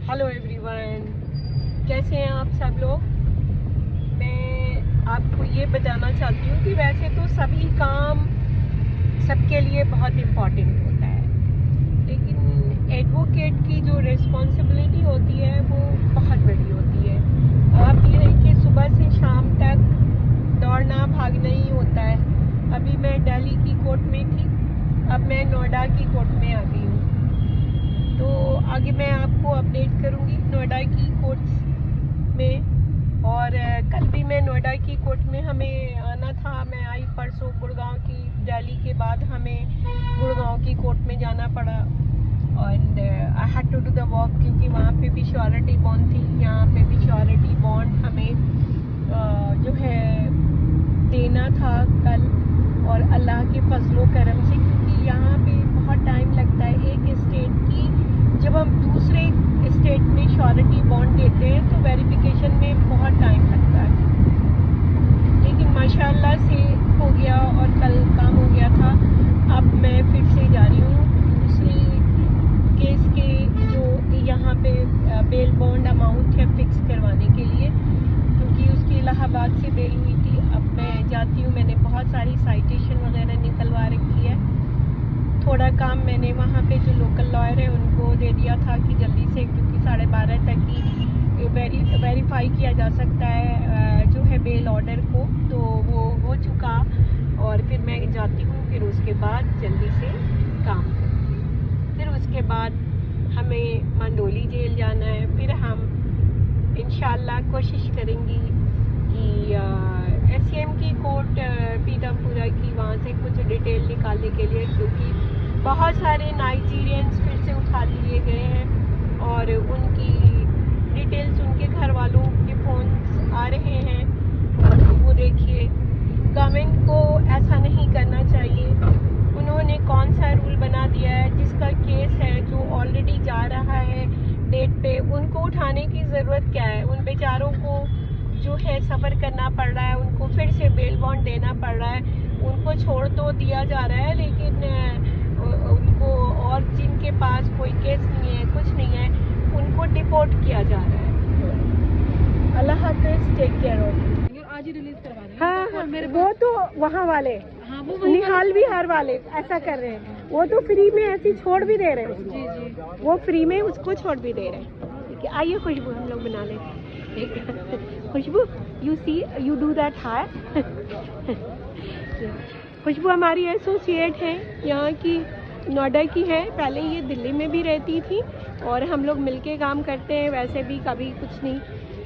Hello everyone, कैसे हैं आप सब लोग। मैं आपको ये बताना चाहती हूँ कि वैसे तो सभी काम सबके लिए बहुत इम्पॉर्टेंट होता है, लेकिन एडवोकेट की जो रिस्पॉन्सिबिलिटी होती है वो बहुत बड़ी होती है। आप ये है कि सुबह से शाम तक दौड़ना भागना ही होता है। अभी मैं दिल्ली की कोर्ट में थी, अब मैं नोएडा की कोर्ट में आ गई हूँ, तो आगे मैं आपको अपडेट करूंगी नोएडा की कोर्ट्स में। और कल भी मैं नोएडा की कोर्ट में हमें आना था, मैं आई परसों गुड़गांव की, दिल्ली के बाद हमें गुड़गांव की कोर्ट में जाना पड़ा। और I had to do the walk क्योंकि वहाँ पे भी श्योरिटी बॉन्ड थी, यहाँ पे भी श्योरिटी बॉन्ड हमें जो है देना था कल। और अल्लाह के फजलो करम से, क्योंकि यहाँ पे बहुत टाइम लगता है एक स्टेट की, जब हम दूसरे स्टेट में श्योरिटी बॉन्ड देते हैं तो वेरिफिकेशन में बहुत टाइम लगता है, लेकिन माशाल्लाह से हो गया और कल काम हो गया था। अब मैं फिर से जा रही हूँ दूसरी केस के जो यहाँ पे बेल बॉन्ड अमाउंट है फिक्स करवाने के लिए, क्योंकि उसकी इलाहाबाद से बेल हुई थी। अब मैं जाती हूँ, मैंने बहुत सारी साइटेशन वगैरह निकलवा रखी है। थोड़ा काम मैंने वहाँ पे जो लोकल लॉयर है उनको दे दिया था कि जल्दी से, क्योंकि 12:30 तक ही वेरीफाई किया जा सकता है जो है बेल ऑर्डर को, तो वो हो चुका। और फिर मैं जाती हूँ, फिर उसके बाद जल्दी से काम करूँगी। फिर उसके बाद हमें मंडोली जेल जाना है। फिर हम इंशाल्लाह कोशिश करेंगी कि SCM की कोर्ट पीतमपुरा की, वहाँ से कुछ डिटेल निकालने के लिए, क्योंकि बहुत सारे नाइजीरियंस फिर से उठा लिए गए हैं और उनकी डिटेल्स उनके घर वालों के फ़ोन्स आ रहे हैं। और वो देखिए, गवर्नमेंट को ऐसा नहीं करना चाहिए। उन्होंने कौन सा रूल बना दिया है, जिसका केस है जो ऑलरेडी जा रहा है डेट पे, उनको उठाने की ज़रूरत क्या है। उन बेचारों को जो है सफ़र करना पड़ रहा है, उनको फिर से बेल बॉन्ड देना पड़ रहा है। उनको छोड़ तो दिया जा रहा है, लेकिन उनको, और जिनके पास कोई केस नहीं है, कुछ नहीं है, उनको डिपोर्ट किया जा रहा है। अल्लाह हाफ़िज़, टेक केयर ऑफ। आज ही रिलीज करवा रहे हैं। हाँ, मेरे वो तो वहाँ वाले, हाँ, वो निहाल विहार वाले ऐसा कर रहे हैं। वो तो फ्री में ऐसी छोड़ भी दे रहे हैं उसको। जी। वो फ्री में उसको छोड़ भी दे रहे हैं। ठीक है, आइए खुशबू हम लोग बना लें। ठीक है Khushboo, you see, you do that hi. Khushboo हमारी एसोसिएट है, यहाँ की नोएडा की है। पहले ये दिल्ली में भी रहती थी और हम लोग मिलके काम करते हैं। वैसे भी कभी कुछ नहीं,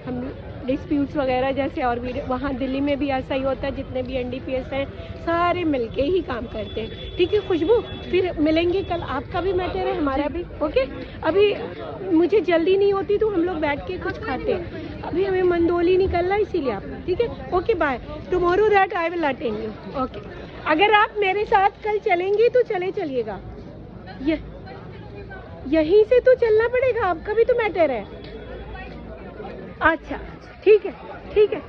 हम डिस्प्यूट्स वगैरह जैसे, और भी वहाँ दिल्ली में भी ऐसा ही होता है, जितने भी NDPS हैं सारे मिलके ही काम करते हैं। ठीक है खुशबू, फिर मिलेंगे कल। आपका भी मैटर है, हमारा भी। ओके, अभी मुझे जल्दी नहीं होती तो हम लोग बैठ के कुछ खाते हैं। अभी हमें मंदोली निकलना है, इसीलिए आप, ठीक है। Okay bye, tomorrow that I will attend you. Okay, अगर आप मेरे साथ कल चलेंगी तो चलिएगा। यहीं से तो चलना पड़ेगा, आपका भी तो मैटर है। अच्छा, ठीक है।